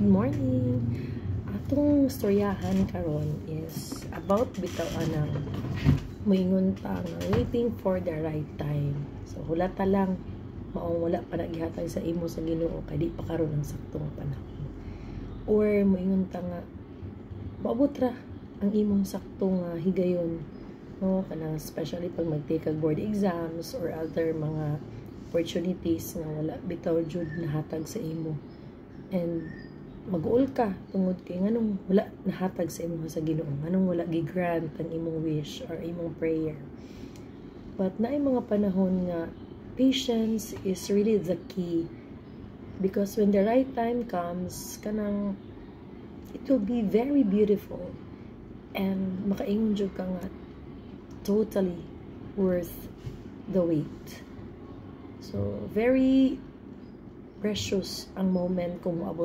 Good morning. Atong storyahan karon is about bitaw anang moingon ta nga waiting for the right time. So hulata lang maong wala pa nagihatag sa imo sa Ginoo kay di pa karon ang saktong panahon. Or moingon ta nga maabot ra ang imong saktong higayon, no, kanang especially pag mag-take kag board exams or other mga opportunities nga wala bitaw jud nahatag sa imo. And mag-uol ka tungod kay nganong wala nahatag sa imo sa Ginoo, nganong wala gi-grant ang imong wish or imong prayer. But naay mga panahon nga patience is really the key, because when the right time comes kanang it will be very beautiful and makaingon jud ka nga totally worth the wait. So very precious ang moment kung moabot